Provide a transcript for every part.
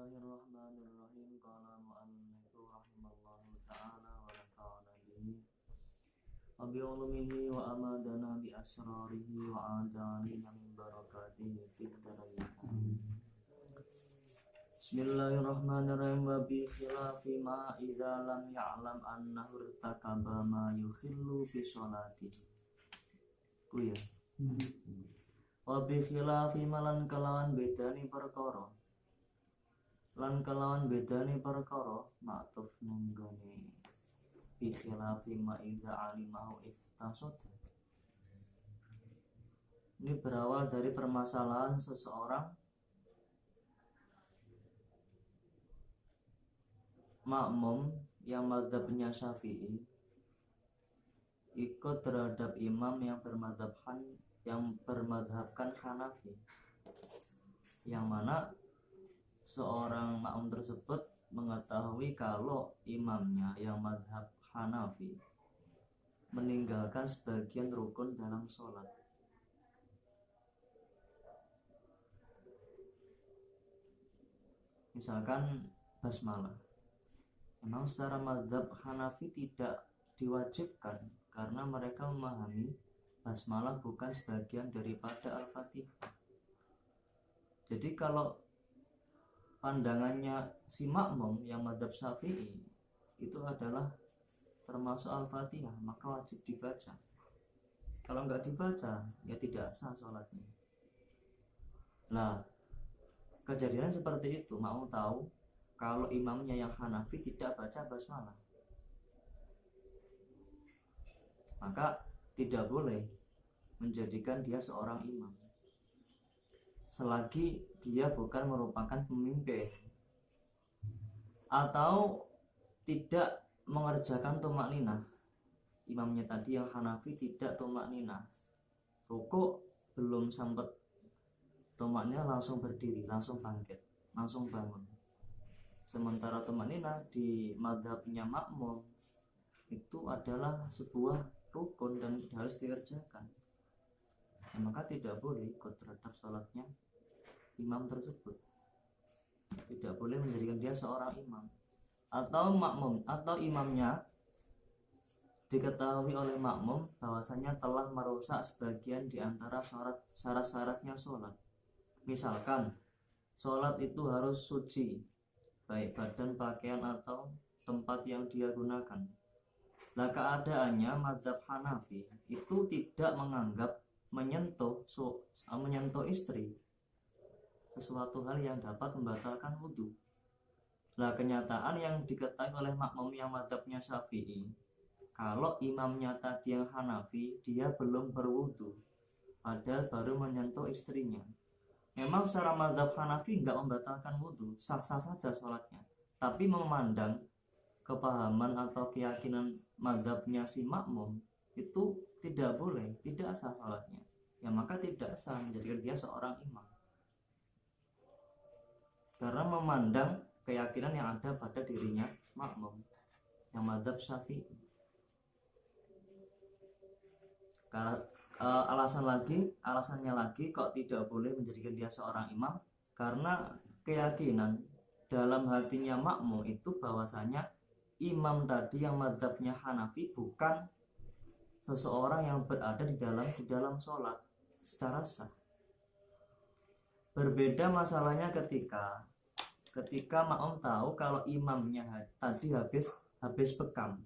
Bismillahirrahmanirrahim. Qala mu'allifu rahimallahu ta'ala wa nafa'ana bihi wa bi'ulumihi wa amadana bi asrarihi wa adalina min barakatihi fid dharain. Bismillahirrahmanirrahim. Wa bi khilafi ma idza lam ya'lam annahu irtakaba ma yukhillu bi sholatihi. Kuya. Wa bi khilafi malan kelawan bedani perkara. Lan kelawan bedani perkara maktuf nenggone bi khilafi ma idza alimahu iftasad. Ini berawal dari permasalahan seseorang makmum yang mazhabnya Syafi'i ikut terhadap imam yang bermadhabkan Hanafi, yang mana seorang makmum tersebut mengetahui kalau imamnya yang mazhab Hanafi meninggalkan sebagian rukun dalam sholat. Misalkan basmalah, memang secara mazhab Hanafi tidak diwajibkan karena mereka memahami basmalah bukan sebagian daripada Al-Fatihah. Jadi kalau pandangannya si makmum yang mazhab Syafi'i itu adalah termasuk Al-Fatihah, maka wajib dibaca. Kalau nggak dibaca, ya tidak sah sholatnya. Nah, kejadian seperti itu, makmum tahu kalau imamnya yang Hanafi tidak baca basmalah, maka tidak boleh menjadikan dia seorang imam selagi dia bukan merupakan pemimpin atau tidak mengerjakan tumak ninah. Imamnya tadi yang Hanafi tidak tumak ninah, rukuk belum sempat tumaknya langsung berdiri, langsung bangkit, langsung bangun. Sementara tumak ninah di mazhabnya makmum itu adalah sebuah rukun dan harus dikerjakan. Maka tidak boleh ikut terhadap sholatnya imam tersebut. Tidak boleh menjadikan dia seorang imam. Atau makmum atau imamnya diketahui oleh makmum bahwasanya telah merusak sebagian di antara syarat-syaratnya sholat. Misalkan sholat itu harus suci, baik badan, pakaian atau tempat yang dia gunakan. Nah, keadaannya mazhab Hanafi itu tidak menganggap menyentuh istri sesuatu hal yang dapat membatalkan wudhu. Nah, kenyataan yang diketahui oleh makmum yang mazhabnya Syafi'i, kalau imamnya tadi yang Hanafi dia belum berwudhu, padahal baru menyentuh istrinya. Memang secara mazhab Hanafi enggak membatalkan wudhu, sah-sah saja sholatnya. Tapi memandang kepahaman atau keyakinan mazhabnya si makmum itu tidak boleh, tidak sah sholatnya. Ya maka tidak sah menjadikan dia seorang imam, karena memandang keyakinan yang ada pada dirinya makmum yang mazhab Syafi'i. Karena alasannya lagi kok tidak boleh menjadikan dia seorang imam, karena keyakinan dalam hatinya makmum itu bahwasanya imam tadi yang mazhabnya Hanafi bukan seseorang yang berada di dalam sholat secara sah. Berbeda masalahnya ketika makmum tahu kalau imamnya tadi habis bekam,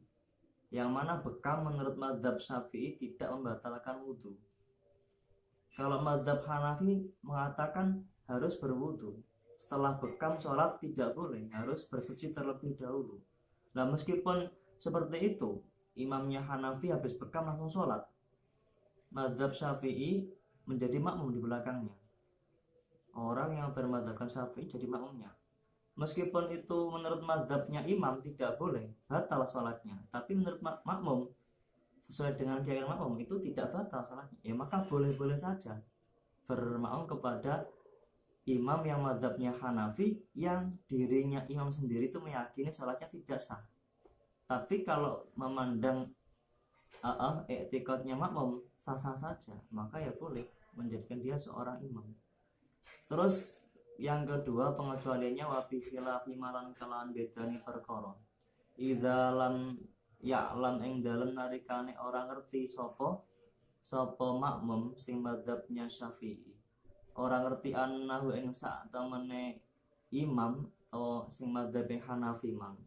yang mana bekam menurut mazhab Syafi'i tidak membatalkan wudhu. Kalau mazhab Hanafi mengatakan harus berwudhu, setelah bekam sholat tidak boleh, harus bersuci terlebih dahulu. Nah, meskipun seperti itu, imamnya Hanafi habis bekam langsung sholat, mazhab Syafi'i menjadi makmum di belakangnya. Orang yang bermadzhabkan Syafi'i jadi makmumnya. Meskipun itu menurut mazhabnya imam tidak boleh, batal sholatnya. Tapi menurut makmum, sesuai dengan keyakinan makmum, itu tidak batal sholatnya. Ya maka boleh-boleh saja bermakmum kepada imam yang mazhabnya Hanafi, yang dirinya imam sendiri itu meyakini sholatnya tidak sah. Tapi kalau memandang etikotnya makmum sah-sah saja, maka ya boleh menjadikan dia seorang imam. Terus Yang kedua pengecualiannya wabi khilafi malan kelawan bedani perkara. Iza lam ya'lam ing dalem narikane orang ngerti sapa makmum sing madzhabnya Syafi'i. Orang ngerti annahu ing sak temene imam atau sing madzhabe Hanafi mang.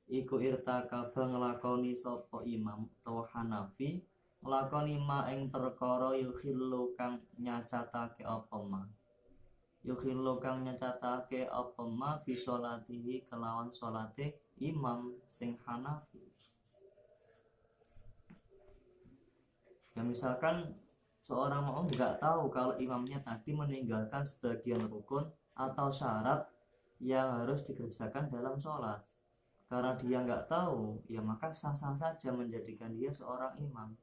Iku irtakaba nglakoni sapa imam atau Hanafi nglakoni ma ing perkara yukhillu kang nyacatake apa ma. Yukhillu kang nyacatake apa ma bisolatihi kelawan salate imam sing Hanafi. Ya misalkan seorang makmum nggak tahu kalau imamnya tadi meninggalkan sebagian rukun atau syarat yang harus dikerjakan dalam sholat. Karena dia nggak tahu, ya maka sah-sah saja menjadikan dia seorang imam.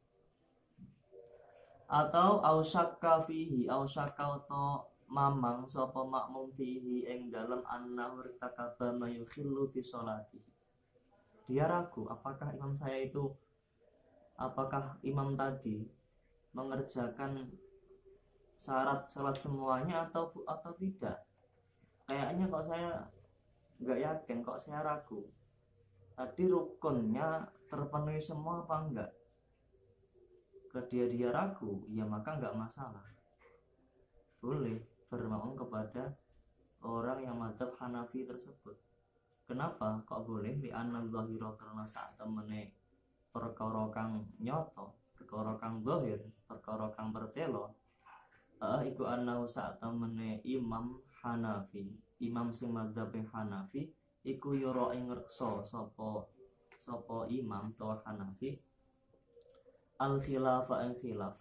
Atau ausyakka fihi, ausyakka atau mamang sapa makmum fihi ing dalam annahu irtakaba ma yukhillu bi sholati. Dia ragu apakah imam tadi mengerjakan syarat salat semuanya atau tidak. Kayaknya kok saya nggak yakin, kok saya ragu. Tadi rukunnya terpenuhi semua apa enggak? Dia ragu, ya maka enggak masalah. Boleh bermakmum kepada orang yang madzhab Hanafi tersebut. Kenapa kok boleh? Li anna zahira karena sak temene perkara kang nyoto, perkara kang zahir, perkara kang pertelo. Iku annahu sak temene imam Hanafi, imam sing madzhab Hanafi iku yura ing reksa sapa imam to Hanafi al khilafa ing khilaf.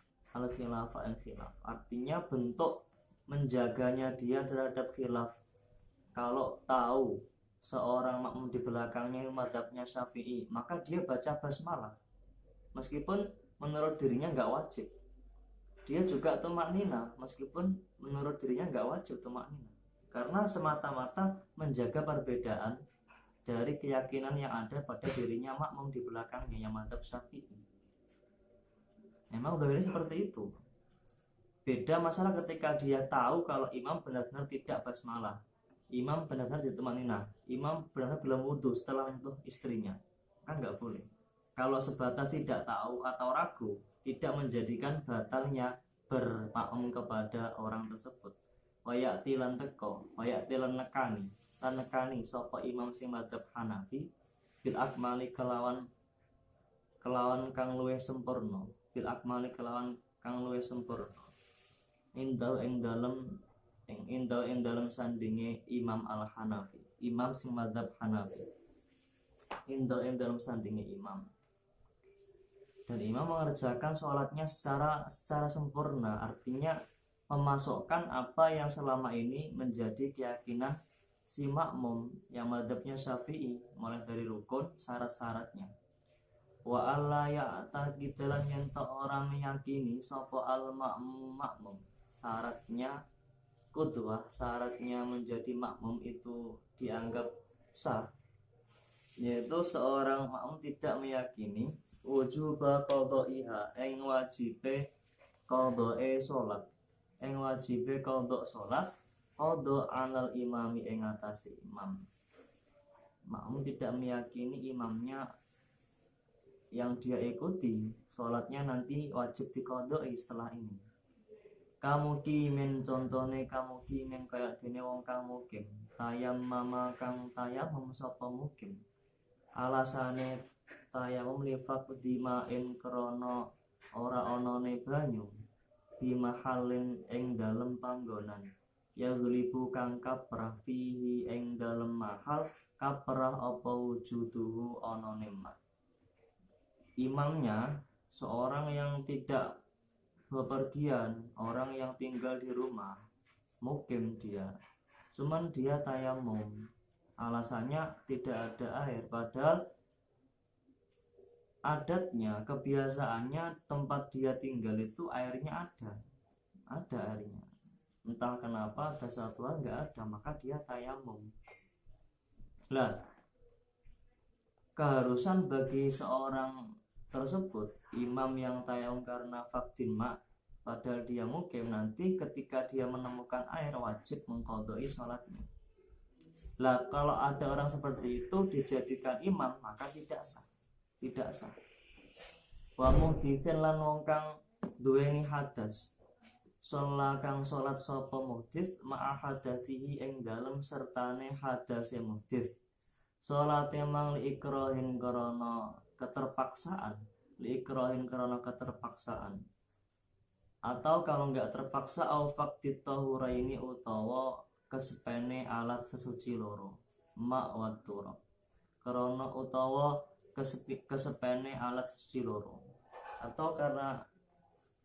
Artinya bentuk menjaganya dia terhadap khilaf. Kalau tahu seorang makmum di belakangnya mazhabnya Syafi'i, maka dia baca basmalah meskipun menurut dirinya nggak wajib. Dia juga tumaknina meskipun menurut dirinya nggak wajib tumaknina, karena semata-mata menjaga perbedaan dari keyakinan yang ada pada dirinya makmum di belakangnya yang mazhab Syafi'i. Memang dari seperti itu. Beda masalah ketika dia tahu kalau imam benar-benar tidak basmalah, imam benar-benar ditumaknina, imam benar-benar belum wudu setelah menyentuh istrinya, kan nggak boleh. Kalau sebatas tidak tahu atau ragu, tidak menjadikan batalnya bermakmum kepada orang tersebut. Wayati lan teko, wayati lan nekani sapa imam sing madzhab Hanafi bil akmali kelawan kang luwih sempurna, bil akmali kelawan kang luwih sempurna. Indau ing dalem sandinge Imam Al-Hanafi, imam sing madzhab Hanafi. Indau ing dalem sandinge imam. Dan imam mengerjakan sholatnya secara sempurna, artinya memasukkan apa yang selama ini menjadi keyakinan si makmum yang madzhabnya Syafi'i, mulai dari rukun, syarat-syaratnya. Wa alla ya'taqidalan yen orang meyakini sapa al makmum syaratnya qudwah, syaratnya menjadi makmum itu dianggap sah, yaitu seorang makmum tidak meyakini wujuba qadha'iha ing wajibe qadha'i salat, ing wajibe qadha salat qadha alal imami ing atase imam. Makmum tidak meyakini imamnya yang dia ikuti salatnya nanti wajib diqadha'i setelah ini. Kamu kimen contone kamu kimen kaya dene wong kang mukim, tayammama kang tayammum sapa mukim. Alasane tayamum lifaq dimain krana ora anane banyu bimahalin ing dalem panggonan ya gulibu kang kaprah fihi ing dalem mahal kaprah apa wujuduhu anane mak. Imamnya seorang yang tidak bepergian, orang yang tinggal di rumah, mukim dia, cuman dia tayamum, alasannya tidak ada air, padahal adatnya, kebiasaannya tempat dia tinggal itu airnya ada airnya. Entah kenapa ada satu hal nggak ada, maka dia tayamum. Lah, keharusan bagi seorang tersebut, imam yang tayamum karena faktin mak, padahal dia mukim, nanti ketika dia menemukan air wajib mengqadai sholatnya. Lah kalau ada orang seperti itu dijadikan imam, maka tidak sah. Tidak sah. Wa muhditsin lan wong kang duweni hadas. Sholat kang sholat sapa muhdits ma'a hadasihi ing dalem sertane hadase muhdits. Sholat emang li ikrahin karana keterpaksaan, li ikrahin karana keterpaksaan. Atau kalau enggak terpaksa au faqtit tahuraini utawa kesepene alat sesuci loro ma wa turab karena utawa kesepene alat sesuci loro, atau karena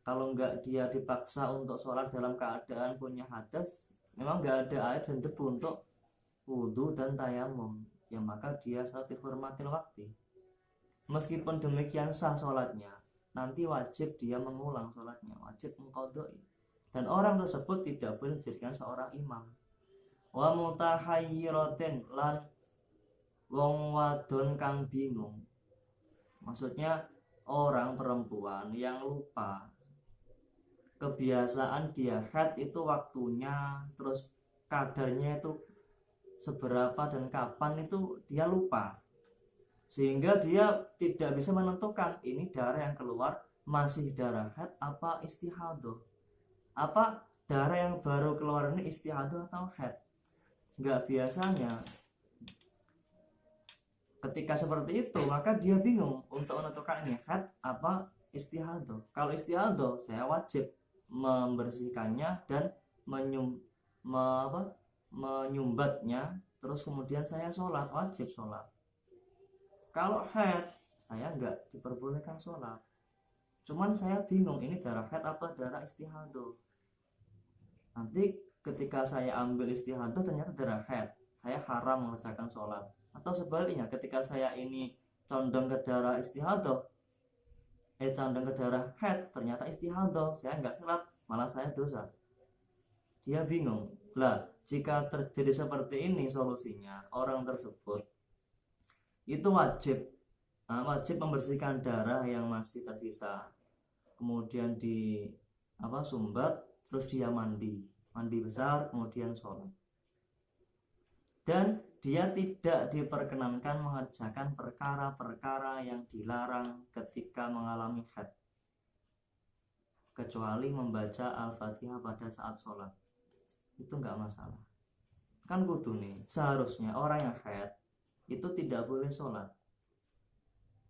kalau enggak dia dipaksa untuk sholat dalam keadaan punya hadas, memang enggak ada air dan debu untuk wudhu dan tayamum, ya maka dia sholat dihormatil waktu. Meskipun demikian sah sholatnya, nanti wajib dia mengulang sholatnya, wajib mengqadai, dan orang tersebut tidak boleh dijadikan seorang imam. Wa mutahayyiratin lan wong wadon kang bingung. Maksudnya orang perempuan yang lupa kebiasaan dia haid itu waktunya, terus kadarnya itu seberapa dan kapan itu dia lupa, sehingga dia tidak bisa menentukan ini darah yang keluar masih darah haid apa istihadah, apa darah yang baru keluar ini istihadah atau haid. Enggak, biasanya ketika seperti itu maka dia bingung untuk menentukan ini haid apa istihadah. Kalau istihadah saya wajib membersihkannya dan menyumbatnya, terus kemudian saya sholat, wajib sholat. Kalau haid saya enggak diperbolehkan sholat, cuman saya bingung ini darah haid apa darah istihadah. Nanti ketika saya ambil istihadah ternyata darah haid, saya haram mengerjakan sholat. Atau sebaliknya, ketika saya ini condong ke darah istihadah, condong ke darah haid, ternyata istihadah, saya nggak sholat, malah saya dosa. Dia bingung. Lah, jika terjadi seperti ini, solusinya orang tersebut itu wajib membersihkan darah yang masih tersisa, kemudian sumbat, terus dia mandi besar, kemudian sholat. Dan dia tidak diperkenankan mengerjakan perkara-perkara yang dilarang ketika mengalami haid, kecuali membaca Al-Fatihah pada saat sholat. Itu enggak masalah. Kan kudu nih, seharusnya orang yang haid itu tidak boleh sholat,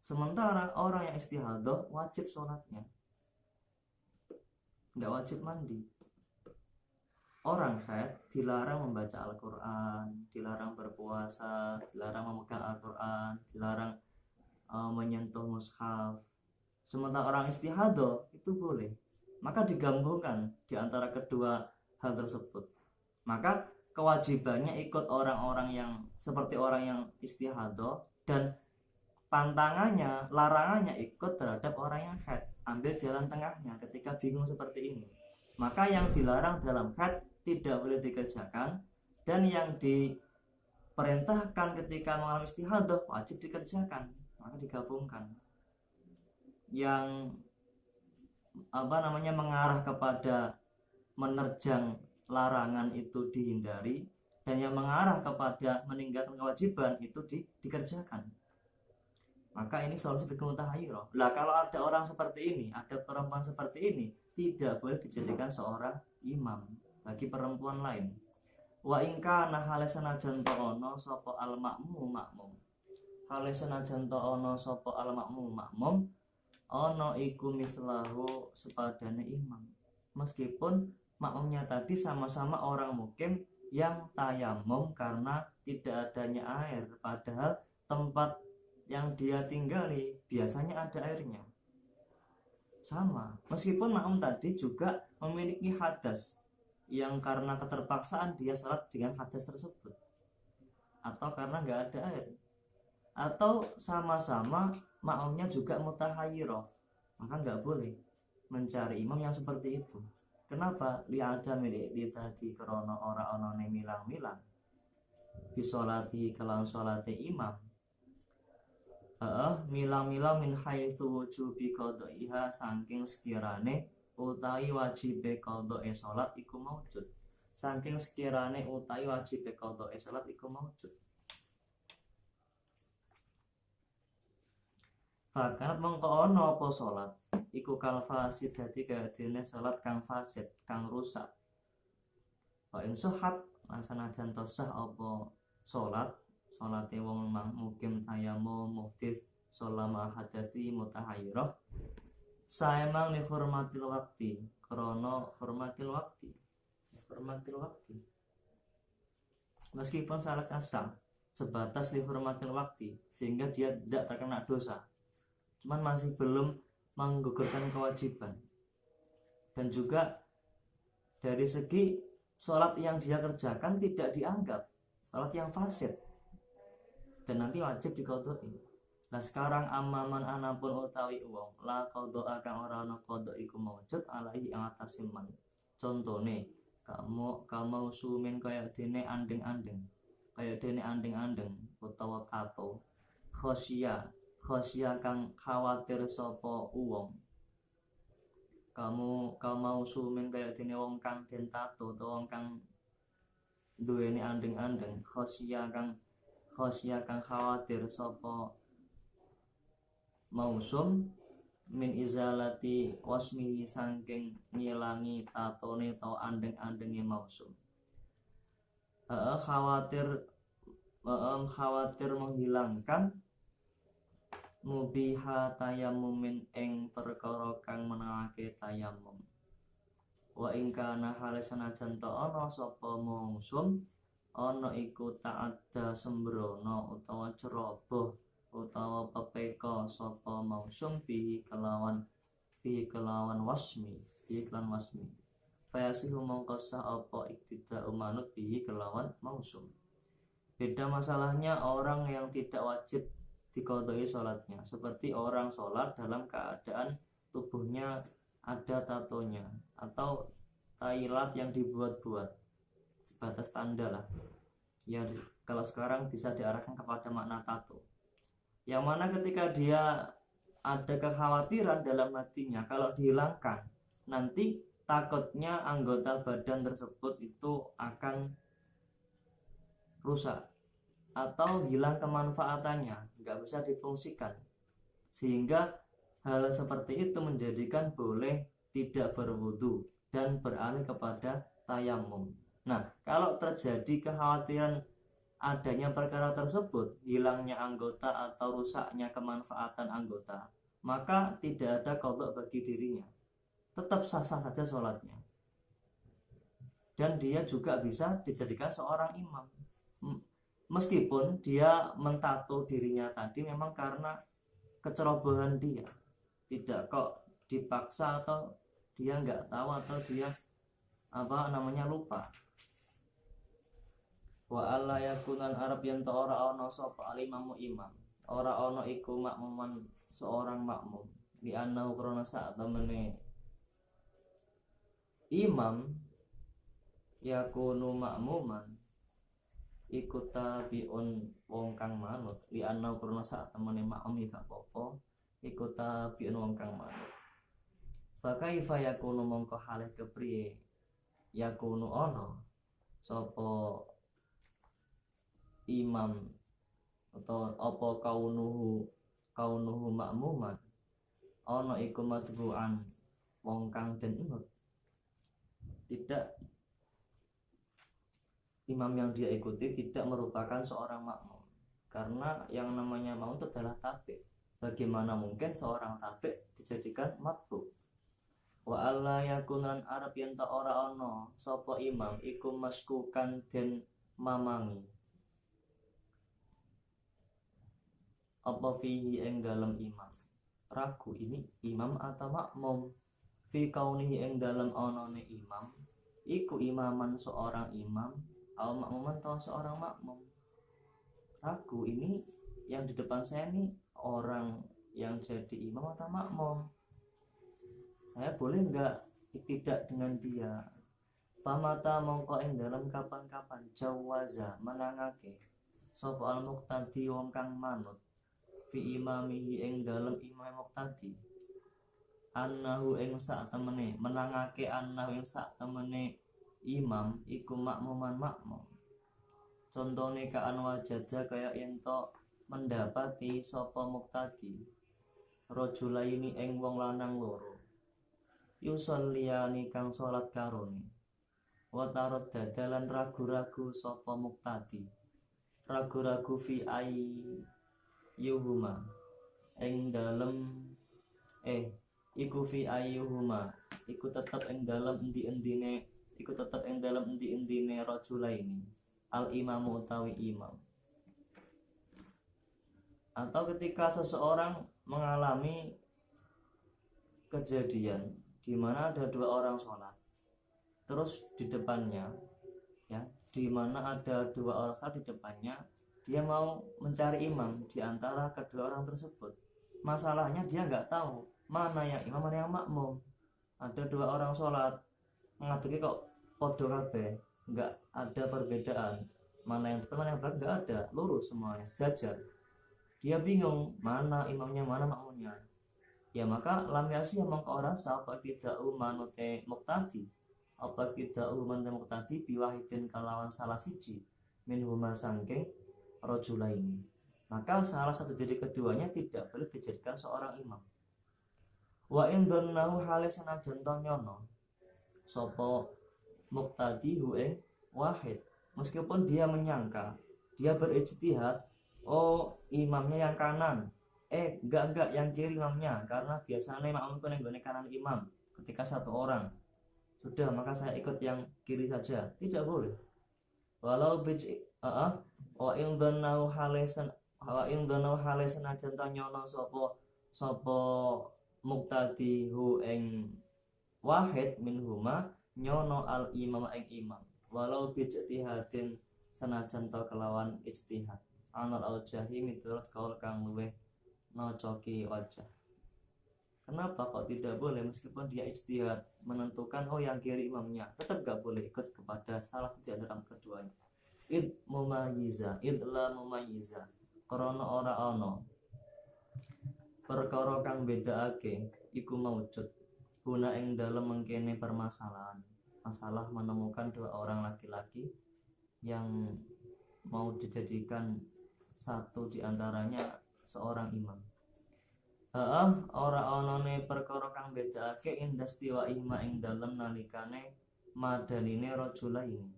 sementara orang yang istihadah wajib sholatnya, enggak wajib mandi. Orang haid dilarang membaca Al-Quran, dilarang berpuasa, dilarang memegang Al-Quran, dilarang menyentuh mushaf. Sementara orang istihadah itu boleh. Maka digabungkan di antara kedua hal tersebut. Maka kewajibannya ikut orang-orang yang seperti orang yang istihadah, dan pantangannya, larangannya ikut terhadap orang yang haid. Ambil jalan tengahnya ketika bingung seperti ini. Maka yang dilarang dalam haid tidak boleh dikerjakan, dan yang diperintahkan ketika mengalami istihadah wajib dikerjakan, maka digabungkan. Yang mengarah kepada menerjang larangan itu dihindari, dan yang mengarah kepada meninggalkan kewajiban itu dikerjakan. Maka ini solusi fikih mutahayyirah. Lah kalau ada orang seperti ini, ada perempuan seperti ini, tidak boleh dijadikan seorang imam bagi perempuan lain. Wa ingka nah halesana janto ono sopo al makmum makmum. Halesana janto ono sopo al makmum makmum ono iku mislahu sepadane imam. Meskipun makmumnya tadi sama-sama orang mukim yang tayamum karena tidak adanya air, padahal tempat yang dia tinggali biasanya ada airnya. Sama, meskipun makmum tadi juga memiliki hadas yang karena keterpaksaan dia sholat dengan hadas tersebut, atau karena nggak ada air, atau sama-sama makmumnya juga mutahayyirah, maka nggak boleh mencari imam yang seperti itu. Kenapa? Li'ada milik tadi krono ora onone milang-milang bisolati kelawan sholati imam. Milang-milang min haitsu wujubi qadaiha saking sekirane utawi wajibe qadha salat iku maujud. Saking sekirane utawi wajibe qadha salat iku maujud. Fakat mengko ana apa salat iku kal fasid dadi kaya dene salat kang fasid kang rusak. Wa in sahhat lan sanajan sah apa salate wong mukim tayamum muhdits sholama hadati mutahayyirah saemang li hurmatil waqti krana hurmatil waqti meskipun salat sah sebatas li hurmatil waqti sehingga dia tidak terkena dosa, cuman masih belum menggugurkan kewajiban. Dan juga dari segi sholat yang dia kerjakan tidak dianggap sholat yang fasid dan nanti wajib diqadhoi. Nah sekarang amaman anapun utawi wong la qadha kang ora ana qadha iku maujud alaihi ing atase man. Contone kamu sumin kaya dene andeng-andeng utawa tato khosya kang khawatir sapa wong. Kamu sumin kaya dene wong kang den tato utawa wong kang duweni andeng-andeng khosya kang khawatir sapa mausum min izalati wasmihi sangking ngilangi tatone atau andeng-andenge mausum. Khawatir menghilangkan mubiha tayamumin ing perkara kang menawake tayamum. Wa ing kana hale sanajan ta ana sapa mausum ana iku ta'adda sembrono utawa ceroboh utawa pepeka sapa mausum bihi kelawan wasmi fayasihu mongko sah apa iktida manut bihi kelawan mausum. Beda masalahnya orang yang tidak wajib diqadhoi sholatnya, seperti orang sholat dalam keadaan tubuhnya ada tatonya atau tailat yang dibuat-buat sebatas tanda lah ya, kalau sekarang bisa diarahkan kepada makna tato, yang mana ketika dia ada kekhawatiran dalam hatinya kalau dihilangkan nanti takutnya anggota badan tersebut itu akan rusak atau hilang kemanfaatannya, nggak bisa difungsikan, sehingga hal seperti itu menjadikan boleh tidak berwudu dan beralih kepada tayamum. Nah, kalau terjadi kekhawatiran adanya perkara tersebut, hilangnya anggota atau rusaknya kemanfaatan anggota, maka tidak ada qadha bagi dirinya, tetap sah-sah saja sholatnya, dan dia juga bisa dijadikan seorang imam. Meskipun dia mentato dirinya tadi memang karena kecerobohan dia, tidak kok dipaksa atau dia nggak tahu atau dia lupa. Wa alla yakunan arab yen ta ora ana sapa alimamu imam, ora ana iku makmuman seorang makmum di annahu krana sak temene imam yakunu makmuman iku tabiun wong kang manut li annahu krana sak temene makmum gak apa-apa iku tabiun wong kang manut. Fakaifa yakunu mongko halih kepriye yakunu ana sapa imam atau apa kaunuhu makmuman ana iku matbu'an wong kang den inut. Tidak, imam yang dia ikuti tidak merupakan seorang makmum, karena yang namanya makmum itu adalah tabi'. Bagaimana mungkin seorang tabi' dijadikan matbu'? Wa alla yakunan arab yen ta ora ana sapa imam iku maskukan den mamangi apa fihi ing dalam imam, ragu ini imam atau makmum, fi kaunihi ing dalam onone imam iku imaman seorang imam atau makmuman atau seorang makmum. Ragu ini yang di depan saya ini orang yang jadi imam atau makmum, saya boleh enggak tidak dengan dia? Pamata mongko ing dalam kapan-kapan jawaza menangake sapa al muqtadi wong kang manut fi imamihi ing dalam imam muqtadi annahu ing sak temene menangake annahu ing sak temene imam iku makmuman makmum. Contone kaan wajada kaya ento mendapati sapa muktadi rajulaini ing wong lanang loro yusalliyani kang salat karone wa tarad dadalan ragu-ragu sapa muktadi ragu-ragu fi ayyuhuma ing dalem iku fi ayyuhuma iku tetep ing dalem endi-endine iku tetep ing dalem endi-endine rajulaini al imamu utawi imam. Atau ketika seseorang mengalami kejadian di mana ada dua orang sholat, terus di depannya, ya, di mana ada dua orang sholat di depannya, dia mau mencari imam di antara kedua orang tersebut. Masalahnya dia nggak tahu mana yang imam mana yang makmum. Ada dua orang sholat, mengadili kok podo kabeh, nggak ada perbedaan. Mana yang depan mana yang belakang nggak ada, lurus semuanya sejajar. Dia bingung mana imamnya mana makmumnya. Ya maka lam yasih mongko ora sah apa tidak manute muqtadi apa tidak manute muqtadi biwahidin kalawan salah siji min huma sangking rajulaini. Maka salah satu dari keduanya tidak boleh dijadikan seorang imam. Wa in dhannahu hale senajan nyono sapa muqtadi hu ing wahid, meskipun dia menyangka, dia berijtihad, oh imamnya yang kanan, enggak yang kiri imamnya, karena biasanya makmum itu yang kanan imam ketika satu orang. Sudah, maka saya ikut yang kiri saja. Tidak boleh. Walau wa in dhannahu halesan ajan tanyono sapa muqtadi hu ing wahid minhuma nyono al imam ing imam. Walau bijtihadin senajan ta kelawan ijtihad. Anal al-jahi miturut kaul kang luweh nocoki wajah. Kenapa kok tidak boleh meskipun dia ijtihad menentukan oh yang kiri imamnya, tetap gak boleh ikut kepada salah di antara keduanya. Id la mumayyiza krana ora ana perkara kang bedaake iku maujud guna ing dalem mengkene permasalahan. Masalah menemukan dua orang laki-laki yang mau dijadikan satu di antaranya seorang imam. Ora onone perkara kang bedakake indastiwa ihma ing dalem nalikane madanine rajulaini.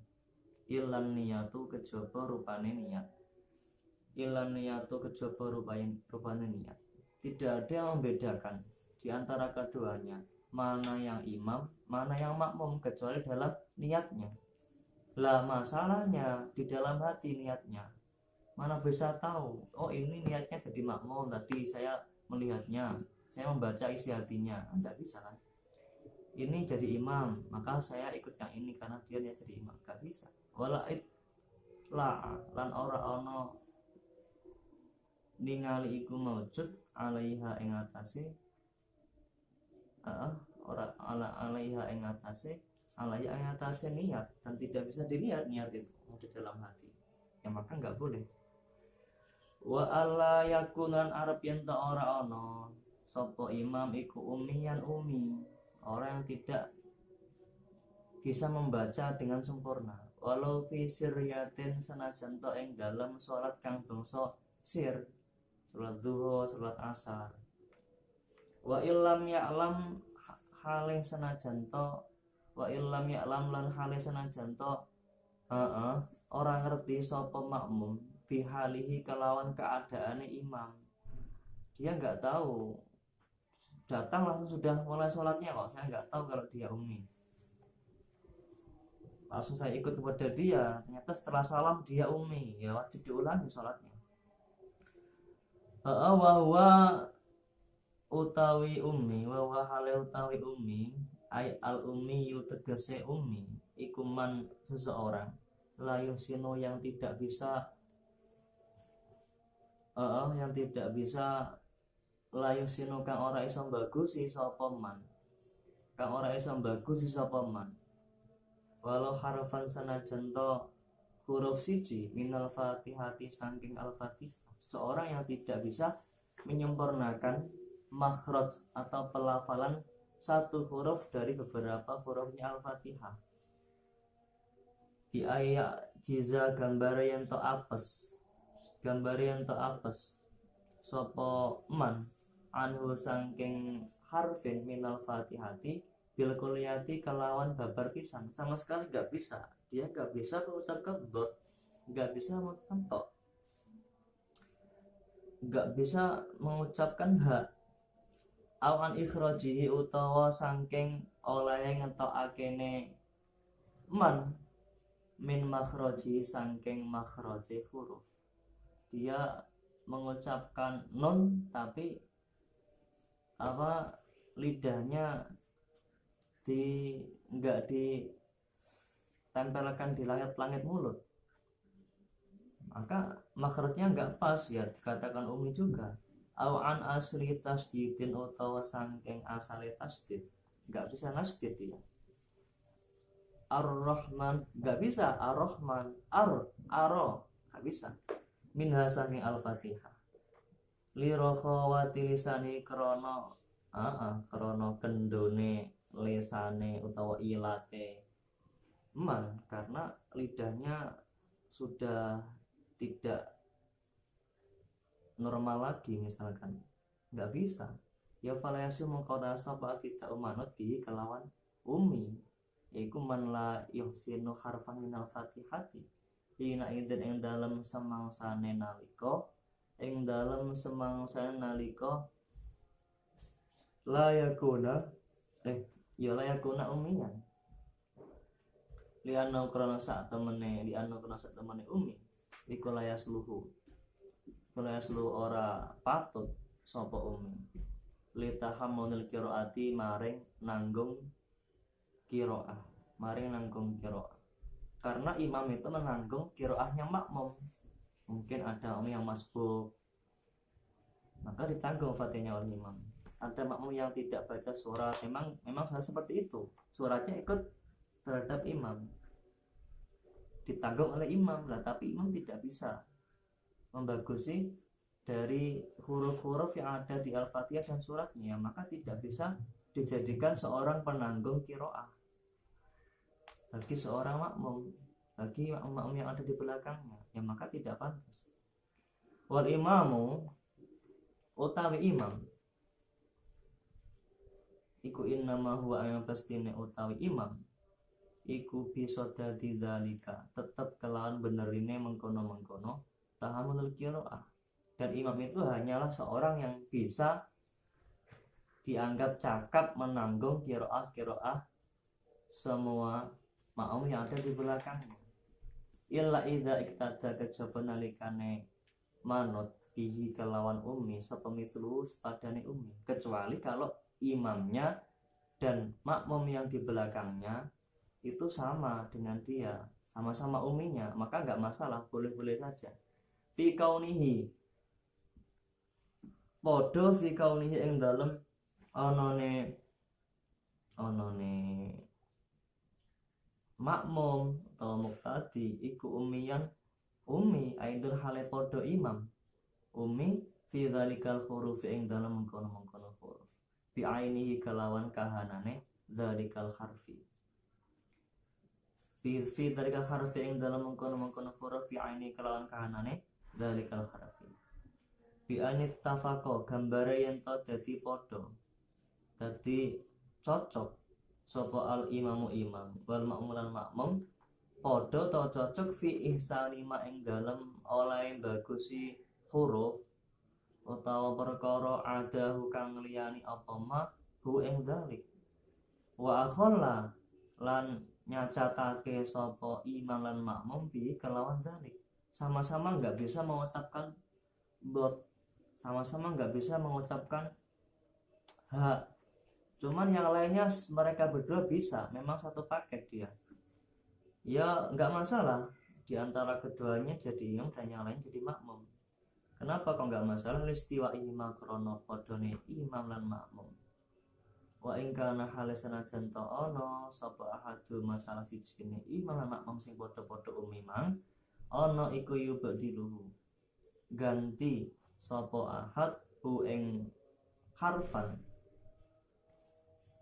Ilan niyatu kejaba rupane niat. Ilan niyatu kejaba rupane niat. Tidak ada yang membedakan di antara keduanya mana yang imam, mana yang makmum kecuali dalam niatnya. Lah masalahnya di dalam hati niatnya. Mana bisa tahu, oh ini niatnya jadi makmum, tadi saya melihatnya, saya membaca isi hatinya. Tidak bisa kan? Ini jadi imam, maka saya ikut yang ini karena dia niat jadi imam. Tidak bisa. Wala'id lan ora ono ningali iku maujud alaiha ing atase alaiha ing atase niat, dan tidak bisa dilihat niat itu di dalam hati. Ya maka enggak boleh. Wa alla yakunan arab yen ta ora ana sapa imam iku ummiyan ummi, orang yang tidak bisa membaca dengan sempurna. Walau fi siryatin senajan ta ing dalam salat kang bangsa sir, salat zuhur, salat asar. Wa illam ya'lam hale senajan ta wa illam ya'lam lan hale senajan ta orang ngerti sapa makmum bihalihi kelawan keadaane imam. Dia nggak tahu, datang langsung sudah mulai sholatnya kok, saya nggak tahu kalau dia ummi. Langsung saya ikut kepada dia, ternyata setelah salam dia ummi, ya wajib diulangi sholatnya. Wa utawi ummi, wa hale utawi ummi, ay al ummi yu tegese ummi, ikuman seseorang layung sino yang tidak bisa layung sino kang ora iso bagusi sapa man, walau harfan sanajan to huruf siji minal fatihati saking al-fatihah. Seorang yang tidak bisa menyempurnakan makhraj atau pelafalan satu huruf dari beberapa hurufnya Al-Fatihah. Di ayat jiza gambar yang to apes, gambar yang to apes sopo man anhu sangking harfin minal fatihati bil kulliyati kelawan babar pisan, sama sekali nggak bisa, dia nggak bisa mengucapkan dot, nggak bisa mengucapkan to, nggak bisa mengucapkan ha, awan ikhrojihi utawa sangking oleh ngetokakene man min makhroji sangking makhroji huruf, dia mengucapkan nun tapi lidahnya nggak ditempelkan di langit-langit mulut, maka makhrajnya nggak pas, ya dikatakan umi juga. Awan asli tasdidin utawa sangking asali tasdid, nggak bisa nasdid dia. Ar-Rahman nggak bisa, Ar-Rahman aro nggak bisa. Minha sangking Al-Fatihah li rokhawati lisani krono kendone lesane utawa ilate man, karena lidahnya sudah tidak normal lagi, misalkan nggak bisa, ya falayasi mengkoda sabah tidak umanut di kelawan umi, yaitu man la yuhsinu harfan minal fatihati hina idin ing dalam semangsane naliko ing dalam semangsane naliko layakuna ya layakuna umiyan liano krono sak temene umi iku layasluhu ora patut sapa umi litahammunil qiraati maring nanggung qiraah, karena imam itu menanggung qiraahnya makmum. Mungkin ada umi yang masbuk, maka ditanggung fatihahnya oleh imam. Ada makmum yang tidak baca surat, memang seperti itu, suratnya ikut terhadap imam, ditanggung oleh imam lah, tapi imam tidak bisa membagusi dari huruf-huruf yang ada di Al-Fatihah dan suratnya, maka tidak bisa dijadikan seorang penanggung qiraah bagi seorang makmum, bagi makmum yang ada di belakangnya, ya maka tidak pantas. Wal imamu utawi imam iku innama huwa yang pastine utawi imam iku bisa dadi dalika, tetap kelawan benerine mengkono-mengkono tahammulul qiraah, dan imam itu hanyalah seorang yang bisa dianggap cakap menanggung qiraah semua makmum yang ada di belakangnya. Illa idza iktada kejaba nalikane manut bihi kelawan umi sepemitlu sepadane umi, kecuali kalau imamnya dan makmum yang di belakangnya itu sama dengan dia, sama-sama uminya, maka nggak masalah, boleh-boleh saja. Fi kaunihi podo fi kaunihi ing dalem onone makmum atau muqtadi iku umiyan umi aidur hale podo imam umi fi zalikal huruf ing dalam mengkono huruf bi ainihi kelawan kahanane zalikal harfi fi zalikal harfi ing dalam mengkono huruf bi ainihi kelawan kahanane zalikal harfi bi anit tafaqo gambare yen to dadi podo, dadi cocok sapa al imamu imam wal makmum lan makmum padha ta cocok fi ihsani ma ing dalem oleh bagusi huruf utawa perkara adahu kang liyani apa ma hu ing dzalik wa akhalla lan nyacatake sapa imam lan makmum bi kelawan dzalik, sama-sama enggak bisa mengucapkan dot, sama-sama enggak bisa mengucapkan ha, cuman yang lainnya mereka berdua bisa, memang satu paket dia, ya nggak masalah di antara keduanya jadi imam dan yang lain jadi makmum. Kenapa kok nggak masalah? Listiwa imam krono podone imam lan makmum wa ingkana halisana janto ono sapa ahadu masalah sijine imam lan makmum sing podo-podo umimang ono iku yubdiluhu ganti sapa ahad hu ing harfan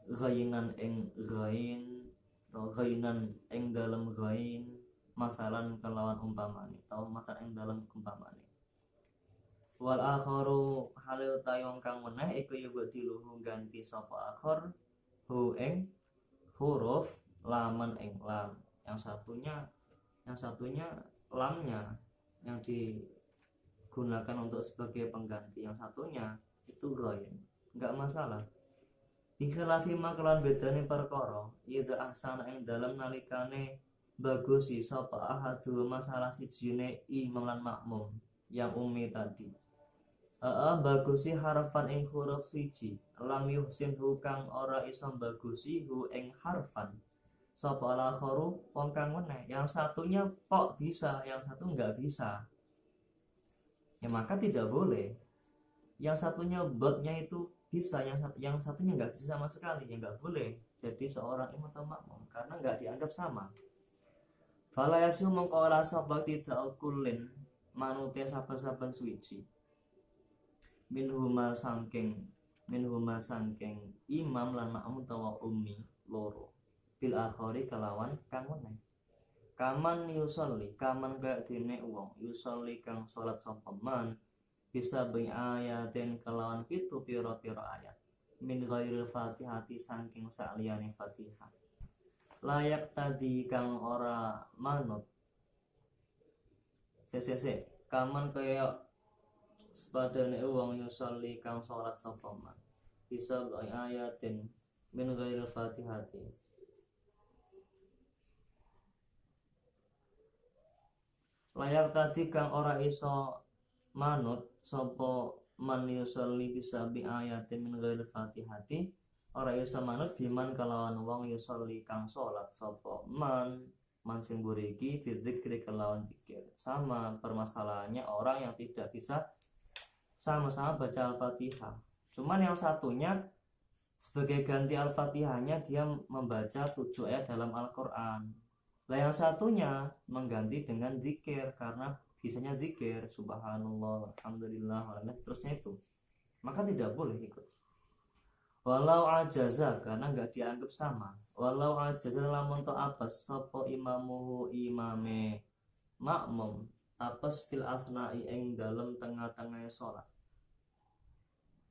ghainan ing ghain atau ghainan ing dalam ghain masalan kelawan umpamane atau masalan ing dalam umpamane wal akharu halil tayong kang meneh iku yubdiluhu ganti sapa akhar hu ing huruf laman ing lam yang satunya lamnya yang digunakan untuk sebagai pengganti, yang satunya itu ghain, enggak masalah. Ikhilafi makalan bedane perkara ida ahsana ing dalam nalikane bagusi sapa ahadu masalah sijine imam lan makmum yang umi tadi bagusi harfan ing huruf siji lam yuhsin hu kang ora iso bagusi hu ing harfan sapa al-akharu wong kang meneh yang satunya kok bisa yang satu enggak bisa, ya maka tidak boleh. Yang satunya botnya itu bisa, yang satunya enggak bisa sama sekali, ya enggak boleh jadi seorang imam atau makmum karena enggak dianggap sama. Fala yasu mongko ora sapa tidak kulin manute saben-saben suci minhuma sangking imam lan makmum utawa ummi loro bil akhari kelawan kang meneh kaman yusolli kaman kaya dene wong yusolli kang salat sapa man bisa bi ayatin kelawan pitu pira-pira ayat min ghairil fatihati saking saliyane fatihah layak tadi kang ora manut sesese kaman kaya sepadane wong yusolli kang salat sapa man bisa bi ayatin min ghairil fatihati layak tadi kang ora iso manut sapa man yusolli bisa bi ayatin min ghairil fatihati ora iso manut biman kelawan wong yusolli kang salat sapa man sing buriki fidzikri kelawan zikir. Sama permasalahannya orang yang tidak bisa sama-sama baca Al-Fatihah, cuman yang satunya sebagai ganti Al-Fatihahnya dia membaca 7 ayat dalam Al-Quran. Lah yang satunya mengganti dengan zikir karena bisanya zikir subhanallah, alhamdulillah, terusnya itu, maka tidak boleh ikut. Walau ajaza karena nggak dianggap sama. Walau ajaza lamun to apes sapa imamuhu imame makmum apes fil asna'i ing dalem tengah-tengah sholat.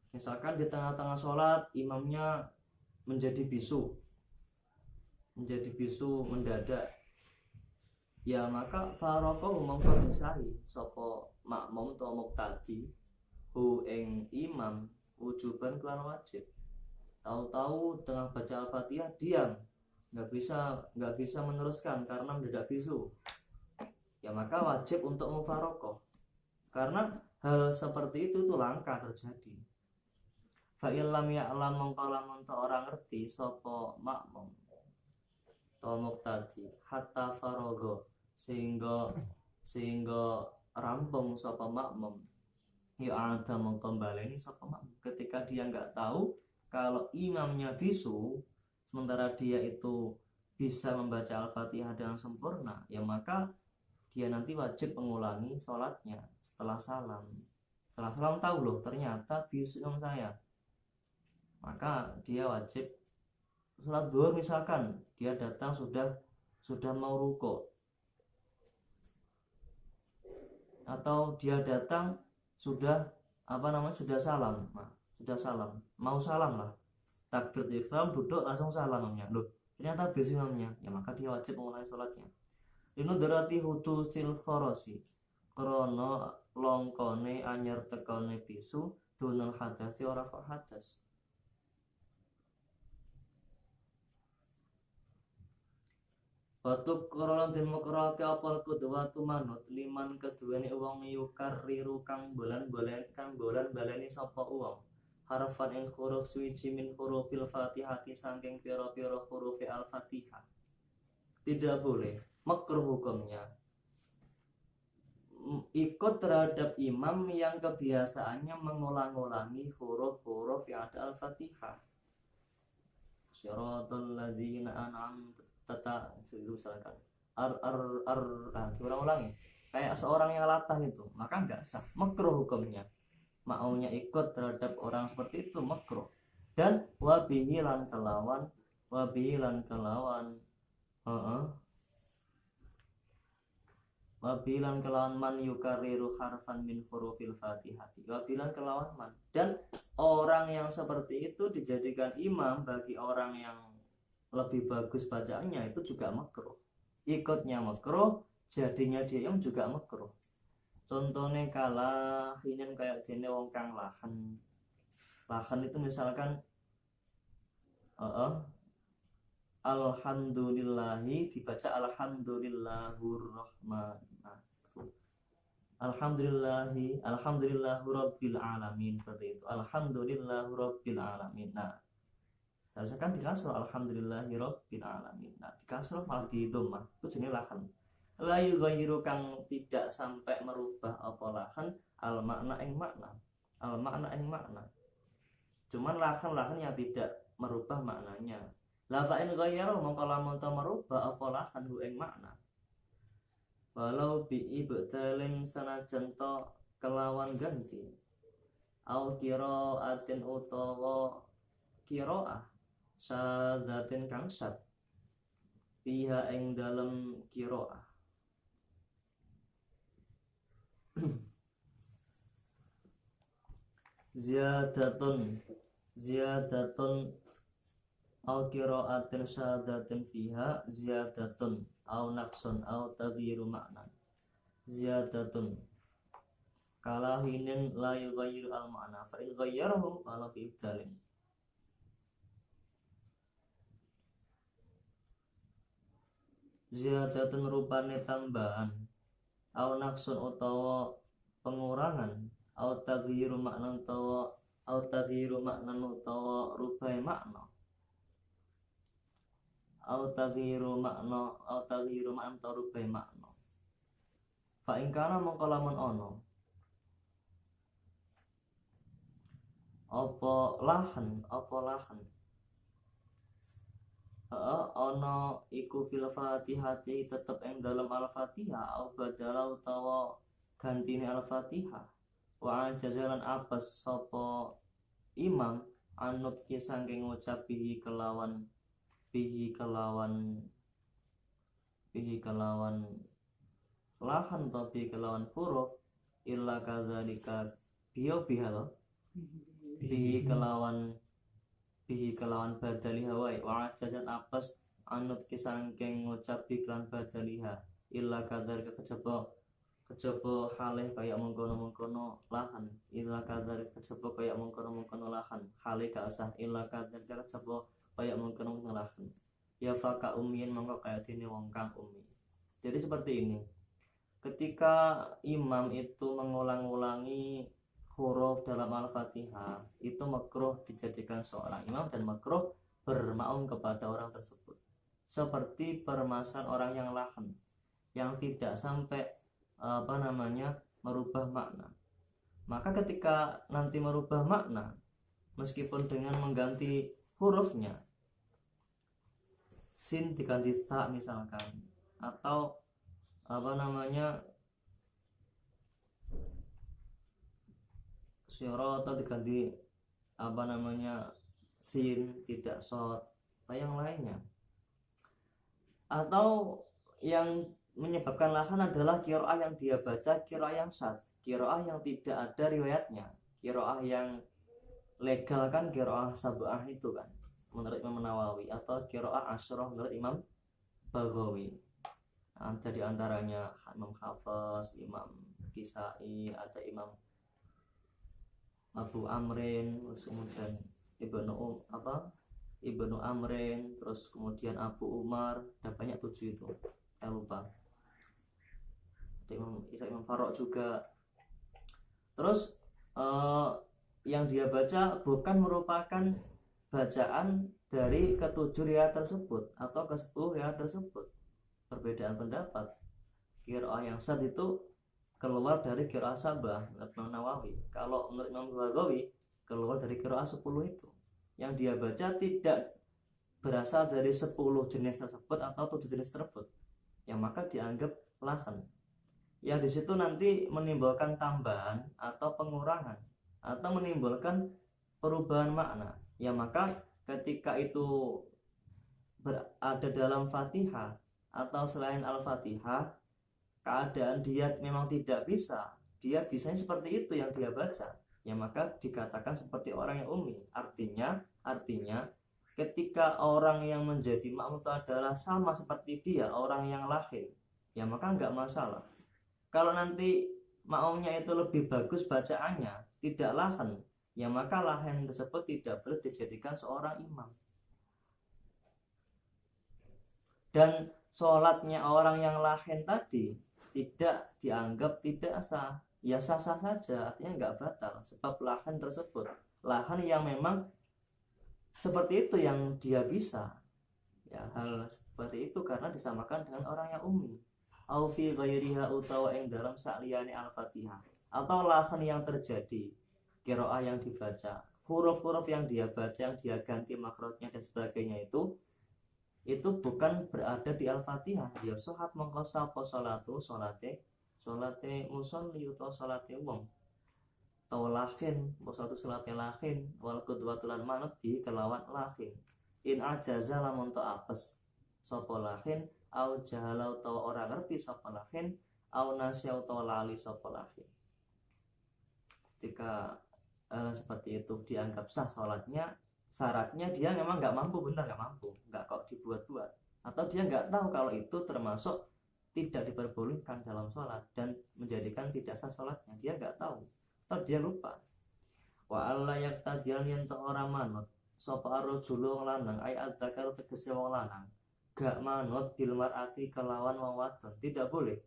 Misalkan di tengah-tengah sholat imamnya menjadi bisu mendadak, ya maka faraqahu mongko disahi sapa makmum to muqtadi hu ing imam wujuban kelan wajib. Tahu-tahu tengah baca Al-Fatihah diam, nggak bisa meneruskan karena mendadak bisu, ya maka wajib untuk mufaraqah karena hal seperti itu tuh langka terjadi. Fa illam ya'lam mongko lamun orang ngerti sapa makmum to muqtadi hatta faragha sehingga rampung sapa makmum ya ada mongko baleni sapa makmum ketika dia nggak tahu kalau imamnya bisu sementara dia itu bisa membaca Al-Fatihah dengan sempurna, ya maka dia nanti wajib mengulangi sholatnya setelah salam tahu loh ternyata bisu imam saya, maka dia wajib sholat zuhur. Misalkan dia datang sudah mau rukuk, atau dia datang sudah salam, mau salam lah, takbir ihram duduk langsung salam namanya, loh ternyata bisu imamnya, ya maka dia wajib mengulangi sholatnya. Linu darati hudu sil khorosi krono longkone anyar tekone bisu dunal hadasi ora hadas. Batuk korolan den mekrake apal kudwatu manut liman keduweni wong yukariru kang bolan baleni sapa wong harfan ing huruf suci min hurufil Fatihati saking pira-pira huruf Al-Fatihah. Tidak boleh, makruh hukumnya ikut terhadap imam yang kebiasaannya mengulang-ulangi huruf-huruf yang ada Al-Fatihah. Syaratal ladzina an'amta misalkan ulang-ulangi kayak seorang yang latah itu, maka enggak sah, makruh hukumnya. maunya ikut terhadap orang seperti itu makruh. Dan wabihi lan kelawan wabilan kelawan man yukariru harfan min hurufil fatihati. Wabilan kelawan man, dan orang yang seperti itu dijadikan imam bagi orang yang lebih bagus bacaannya itu juga makruh. Ikutnya makruh, jadinya dia imam juga makruh. Contohnya kalah ini kayak dene wong kang lahan itu misalkan alhamdulillahi dibaca alhamdulillahur rahman. Alhamdulillahu rabbil alamin, seperti itu. Alhamdulillahu rabbil alamin. Nah, seharusnya kan dikasroh alhamdulillahi rabbil alamin. Nah, dikasroh malah di dhammah. Itu jenis lahan. La yughayyiru kang tidak sampai merubah apa lahan al makna ing makna. Al makna ing makna. Cuman lahan yang tidak merubah maknanya. La fa in ghayyaru mongko lamun ta merubah apa lahan hu ing makna. Walau bi ibtalin sanajan to kelawan ganti. Au qiraatin utawa qiraah sadatin kang sad. Fiha ing dalem qiraah. Ziyadatun au qiraatin syadatin fiha ziyadatun au naqsun au tagyiru makna. Ziyadatun kala hinin la yughayyiru al makna fa in ghayyarahu ala fi ibdalin. Ziyadatun rupane tambahan au naqsun utawa pengurangan au tagyiru makna utawa rubai makna au tagyiru makna utawa rubai makna. Fa in kana mongko lamun ana apa lahan ana iku fil fatihati tetep ing dalam al-fatihah au badala utawa gantine al-fatihah wa jazalan apes sapa imam anut ki saking ngucap bihi kelawan lahan to bihi kelawan huruf illa kadzalika bihalo bihi kelawan badali hawai wa jazan apes anut ki saking ngucap bihi kelawan badaliha illa kadzalika kejaba halih kaya mengkono-mengkono lahan illa kadzalika kejaba kaya mengkono-mengkono lahan halih ka usah illa kadzalika kejaba kaya mengkono-mengkono lahan ya faka ummiin mongko kaya dene wong kang ummi. Jadi seperti ini, ketika imam itu mengulang-ulangi huruf dalam al-fatihah itu makruh dijadikan seorang imam dan makruh bermaum kepada orang tersebut. Seperti permasalahan orang yang lahan yang tidak sampai merubah makna. Maka ketika nanti merubah makna meskipun dengan mengganti hurufnya, sin diganti sa misalkan, atau syara atau diganti sin tidak shod atau yang lainnya, atau yang menyebabkan lahan adalah qiraah yang dia baca qiraah yang sad, qiraah yang tidak ada riwayatnya, qiraah yang legal kan qiraah sab'ah itu kan menurut Imam Nawawi, atau qiraah asyrah menurut Imam Baghawi. Jadi antaranya Imam Hafiz, Imam Kisai, ada Imam Abu Amrin, kemudian Ibnu Amrin, terus kemudian Abu Umar, ada banyak 7 itu, saya lupa. Imam Farok juga. Terus yang dia baca bukan merupakan bacaan dari ketujuh riwayat tersebut atau ke-10 riwayat tersebut. Perbedaan pendapat. Qiraah yang sad itu keluar dari qiraah sabah menurut Imam Nawawi. Kalau menurut Imam Baghawi keluar dari qiraah 10 itu. Yang dia baca tidak berasal dari 10 jenis tersebut atau 7 jenis tersebut, yang maka dianggap lahan. Yang di situ nanti menimbulkan tambahan atau pengurangan atau menimbulkan perubahan makna, ya maka ketika itu berada dalam Fatihah atau selain Al-Fatihah, keadaan dia memang tidak bisa, dia bisanya seperti itu yang dia baca, ya maka dikatakan seperti orang yang umi. Artinya ketika orang yang menjadi makmum itu adalah sama seperti dia, orang yang lahir, ya maka nggak masalah. Kalau nanti makmumnya itu lebih bagus bacaannya, tidak lahan, ya maka lahan tersebut tidak boleh dijadikan seorang imam. Dan sholatnya orang yang lahen tadi tidak dianggap tidak sah, ya sah-sah saja, artinya nggak batal, sebab lahan tersebut lahan yang memang seperti itu yang dia bisa, ya hal seperti itu karena disamakan dengan orang yang umi. Au fi ghairiha utawa ing dalam sakliyane al-Fatihah, atau lahan yang terjadi qiraah yang dibaca, huruf-huruf yang dia baca, yang dia ganti makrotnya dan sebagainya, itu bukan berada di Al-Fatihah, ya sohat mongko sapa salatu salate musolli utawa salate wong tau lahin salatu salate lahin wal qudwatulan manut bi kelawan lahin in ajaza lamun ta apes sapa lahin au jahala utawa ora ngerti sapa lahin au nasya utawa lali sapa lahin. Ketika seperti itu dianggap sah salatnya, syaratnya dia memang nggak mampu, benar nggak mampu, nggak kok dibuat-buat, atau dia nggak tahu kalau itu termasuk tidak diperbolehkan dalam sholat dan menjadikan tidak sah sholatnya, dia nggak tahu atau dia lupa. Wa alla yaqtadiyan yen ora manut sapa arjulu lanang ay adzakar tegese wong lanang gak manut bil mar'ati kelawan wong wadon, tidak boleh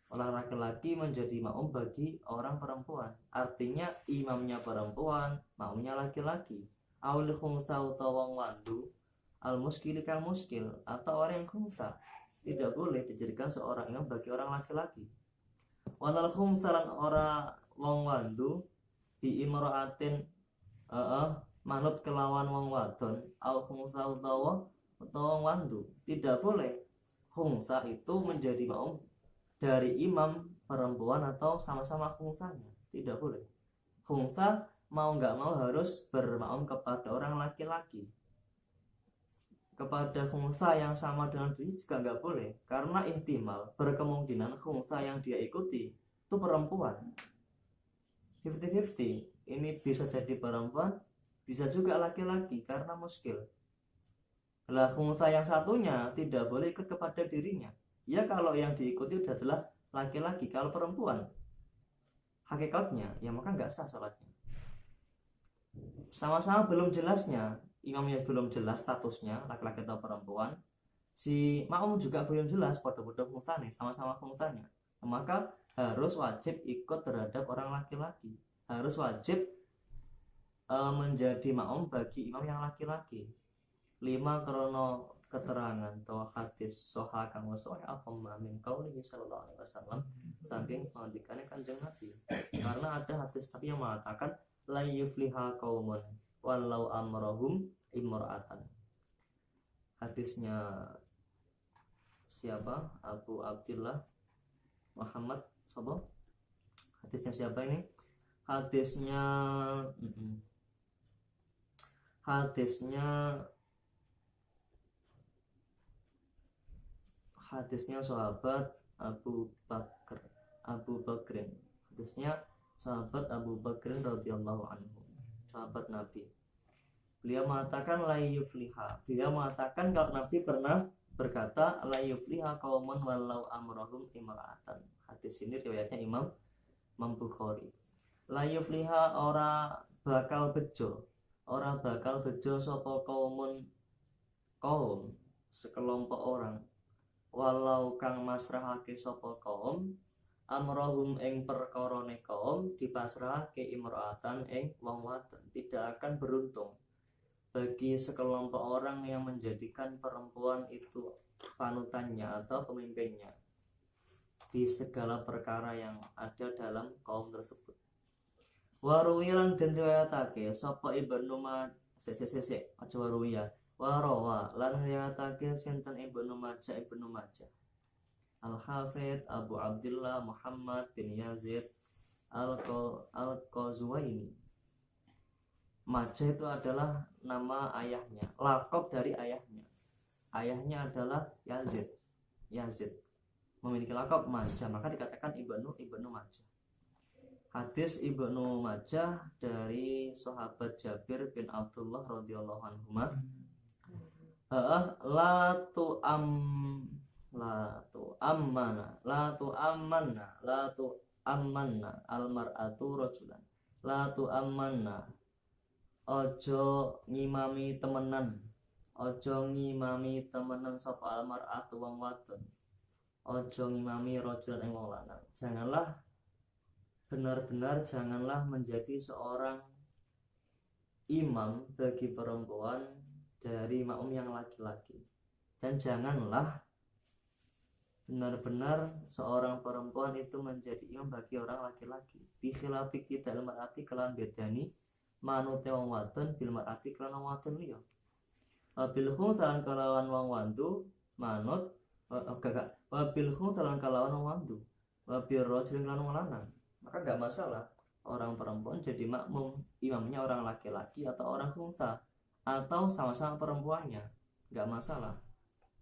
orang laki-laki menjadi makmum bagi orang perempuan, artinya imamnya perempuan, makmumnya laki-laki. Aul khumsa utawa wong wandu al muskil kal muskil, atau orang yang khumsa tidak boleh dijadikan seorang imam bagi orang laki-laki. Wanal khumsa lan ora wong wandu bi imra'atin manut kelawan wong wadon al khumsa utawa wong wandu, tidak boleh khumsa itu menjadi makmum dari imam perempuan atau sama-sama khumsanya, tidak boleh. Khumsa mau nggak mau harus bermakmum kepada orang laki-laki. Kepada khumsa yang sama dengan diri juga nggak boleh, karena ihtimal berkemungkinan khumsa yang dia ikuti itu perempuan. 50-50, ini bisa jadi perempuan, bisa juga laki-laki karena muskil. Lah khumsa yang satunya tidak boleh ikut kepada dirinya, ya kalau yang diikuti adalah laki-laki. Kalau perempuan hakikatnya, ya maka nggak sah sholatnya. Sama-sama belum jelasnya, imamnya belum jelas statusnya laki-laki atau perempuan, si makmum juga belum jelas pada-pada fungsanya, sama-sama fungsanya, maka harus wajib ikut terhadap orang laki-laki, harus wajib menjadi makmum bagi imam yang laki-laki. 5 krono keterangan atau hadis soha kang wasohi afamma min qaulihi sallallahu alaihi wasallam, saking pengandikannya Kanjeng Nabi, karena ada hadis Nabi yang mengatakan la yufliha qaumun walau amrahum imra'atan. Hadisnya siapa? Abu Abdillah Muhammad Sobo. Hadisnya siapa ini? Hadisnya sahabat Abu Bakrin. Hadisnya sahabat Abu Bakrin radhiyallahu anhu, sahabat Nabi. Beliau mengatakan la yufliha. Beliau mengatakan kalau Nabi pernah berkata la yufliha qaumun walau amrahum imra'atan. Hadis ini riwayatnya Imam Bukhari. La yufliha ora bakal bejo sapa kaum sekelompok orang walau kang masrahake sapa kaum amrohum ing perkorone kaum dipasrahake imro'atan ing wong wadon, tidak akan beruntung bagi sekelompok orang yang menjadikan perempuan itu panutannya atau pemimpinnya di segala perkara yang ada dalam kaum tersebut. Waruwilan dan riwayatake sapa Ibnu Warawa lan riwayatake sinten Ibnu Majah Al-Hafidz Abu Abdillah Muhammad bin Yazid Al-Qazwaini. Majah itu adalah nama ayahnya, lakop dari ayahnya. Ayahnya adalah Yazid. Yazid memiliki lakop Majah, maka dikatakan Ibnu Majah. Hadis Ibnu Majah dari sahabat Jabir bin Abdullah radhiyallahu anhu. La tu amanna almar'atu rajulan. La tu amanna, ojo ngimami temenan sapa almar'atu wong wadon. Ojo ngimami rajulan ing wong lanang. Janganlah menjadi seorang imam bagi perempuan dari makmum yang laki-laki, dan janganlah benar-benar seorang perempuan itu menjadi imam bagi orang laki-laki. Bi khilafik tidak mar'ati kelan bedani manute wong wadon bil mar'ati kelan wong wadon liya. Bil khunsalan kalawan wong wandu manut bil khunsalan kalawan wong wandu wa bir rajulin kelan wong lanang. Maka enggak masalah orang perempuan jadi makmum, imamnya orang laki-laki atau orang khunsa atau sama-sama perempuannya, enggak masalah.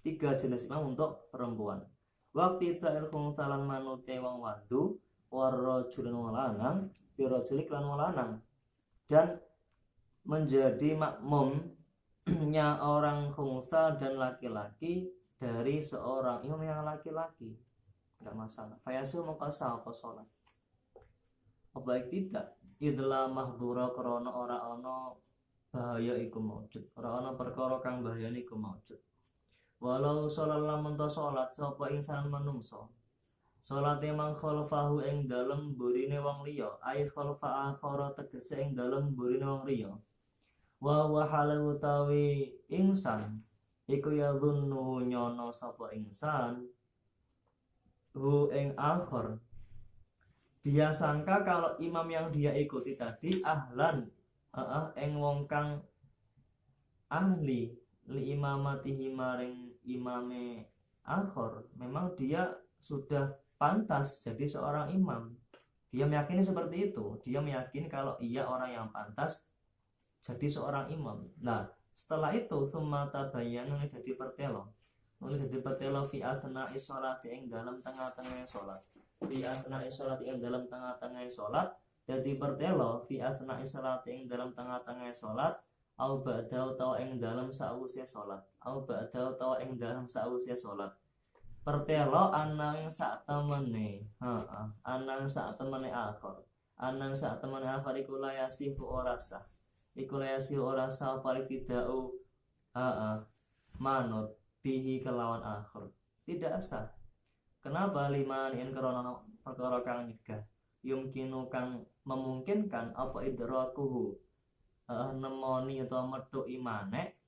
3 jenis imam untuk perempuan. Waktu ta'il khunsalan manute wong wandu warrajulun wong lanang birajuli kelan wong lanang, dan menjadi makmumnya orang khunsa dan laki-laki dari seorang imam yang laki-laki, enggak masalah. Fayasu maqasa apa salat baik tidak idla mahdhura krana ora ana bahaya iku maujud, ora ana perkara kang bahayane iku maujud. Walau sholat lamun to sholat sapa insan manungsa, salate mang khalfahu ing dalem burine wong liya, ai khalfa akhara tegese ing dalem burine wong liya. Wa wa halu tawi insan iku ya dzunnu nyono sapa insan hu ing akhir. Dia sangka kalau imam yang dia ikuti tadi ahlan ing wong kang ahli li imamatihi maring imame akhir, memang dia sudah pantas jadi seorang imam. Dia meyakini seperti itu, dia meyakini kalau ia orang yang pantas jadi seorang imam. Nah, setelah itu summa tabayyana dadi pertelo. Mulai dadi pertelo fi asna'i sholati ing dalam tengah-tengah salat. Fi asna'i sholati ing dalam tengah-tengah salat, dadi pertelo fi asna'i sholati ing dalam tengah-tengah salat. Au ba'da utawa ing dalem sawise salat. Au ba'da utawa ing dalem sawise salat. Pertelo anang sak temene. Anang sak temene akhir. Anang sak temene akhir iku layasi ora sah. Iku layasi ora sah paling tidak manut bihi kelawan akhir. Tidak sah. Kenapa? Liman in krana perkara kang nyegah. Yumkinu kang memungkinkan apa idrakuhu nemoni atau metuki manek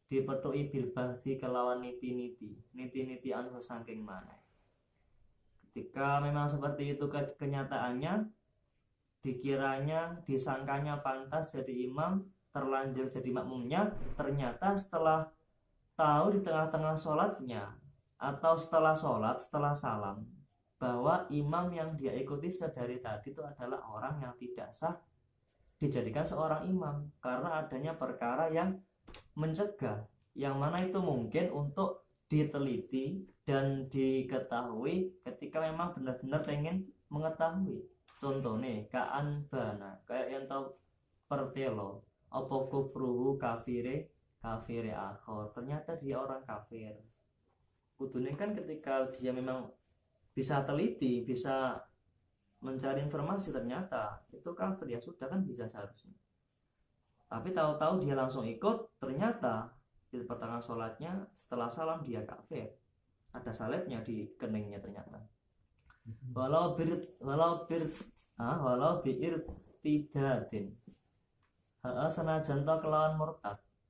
dipetuki bil bahsi kelawan niti anu saking manek. Ketika memang seperti itu kenyataannya, dikiranya disangkanya pantas jadi imam, terlanjur jadi makmumnya, ternyata setelah tahu di tengah-tengah sholatnya atau setelah sholat, setelah salam, bahwa imam yang dia ikuti sedari tadi itu adalah orang yang tidak sah dijadikan seorang imam karena adanya perkara yang mencegah, yang mana itu mungkin untuk diteliti dan diketahui ketika memang benar-benar pengen mengetahui. Contohnya kaan bana kayak yang tahu pertelo apa kufruhu kafire akhir, ternyata dia orang kafir. Kudunya kan ketika dia memang bisa teliti, bisa mencari informasi, ternyata itu kafir, ya sudah kan bisa seharusnya. Tapi tahu-tahu dia langsung ikut, ternyata di pertengahan sholatnya setelah salam dia kafir, ada salibnya di keningnya ternyata. Walau biirtidatin senajan to kelawan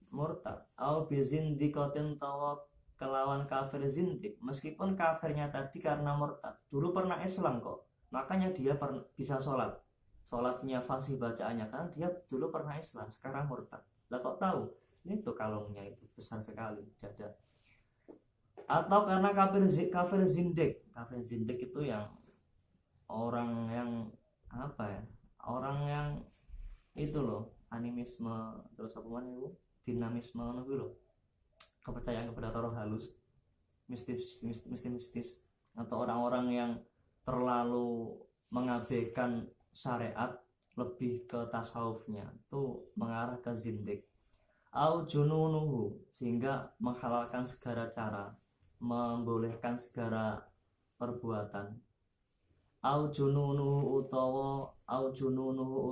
murtad au bizindikotin tawa kelawan kafir zindik, meskipun kafirnya tadi karena murtad, dulu pernah Islam kok, makanya dia bisa sholatnya fasih bacaannya karena dia dulu pernah Islam, sekarang murtad. Lah kok tahu? Itu kalungnya itu besar sekali dada. Atau karena kafir zindik itu yang orang yang apa ya, orang yang itu loh, animisme, terus apa mana itu, dinamisme itu loh, kepercayaan kepada roh halus, mistis, atau orang-orang yang terlalu mengabaikan syariat, lebih ke tasawufnya itu mengarah ke zindik. Au jununuhu, sehingga menghalalkan segala cara, membolehkan segala perbuatan. Au jununuhu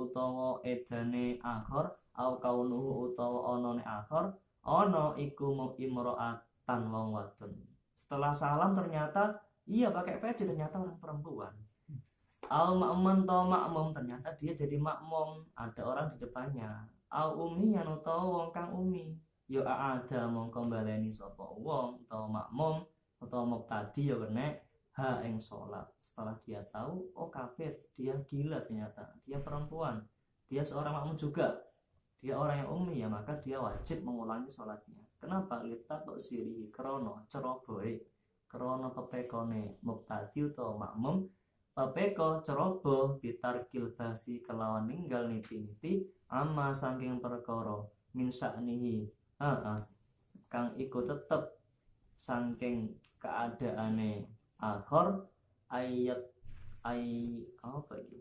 utawa edane akhir, au kaunuhu utawa onone akhir, ono iku imro'atan wong wadon. Setelah salam ternyata iya pakai peci, ternyata orang perempuan. Au makmum to makmum, ternyata dia jadi makmum, ada orang di depannya. Au umi yang utawa wong kang umi, yo ada mongko baleni sapa wong utawa makmum utawa muqtadi yo kena ha ing sholat. Setelah dia tahu, oh kafir, dia gila, ternyata dia perempuan, dia seorang makmum juga, dia orang yang umi, ya maka dia wajib mengulangi sholatnya. Kenapa? Lihat kok siri krono cerobohe, krono pepekone muqtadi utawa makmum, pepeko ceroboh bitarkil basi kelawan ninggal niti-niti amma saking perkara min sa'nihi kang iku tetep saking keadaane akhir ayat apa iki,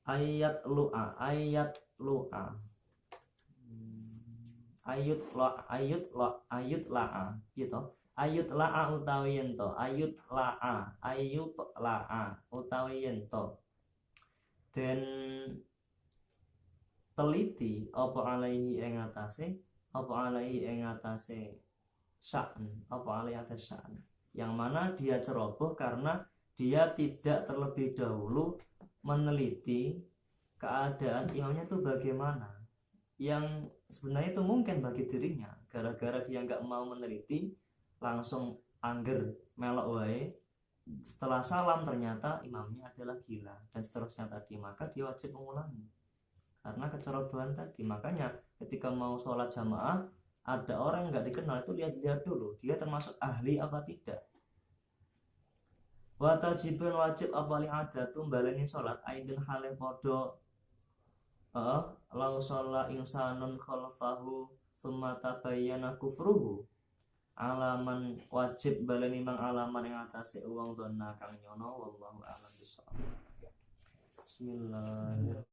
ayat lu'a ayut la'a gitu, ayut la'a utawi ento, ayut la'a utawi ento, dan teliti apa alaihi ing atase sya'n, apa alaihi atas sya'n, yang mana dia ceroboh karena dia tidak terlebih dahulu meneliti keadaan imamnya itu bagaimana, yang sebenarnya itu mungkin bagi dirinya, gara-gara dia nggak mau meneliti langsung angger melok wae, setelah salam ternyata imamnya adalah gila dan seterusnya tadi, maka dia wajib mengulangi karena kecerobohan tadi. Makanya ketika mau sholat jamaah ada orang nggak dikenal, itu lihat-lihat dulu dia termasuk ahli apa tidak. Watajibun wajib apa li adatu baleni sholat aidin hale podo lau sholat insanun khalfahu summa tabayyana kufruhu, alaman wajib baleni mang alaman yang atase uang dona kang nyono, wallahu a'lam bishawab. Bismillah.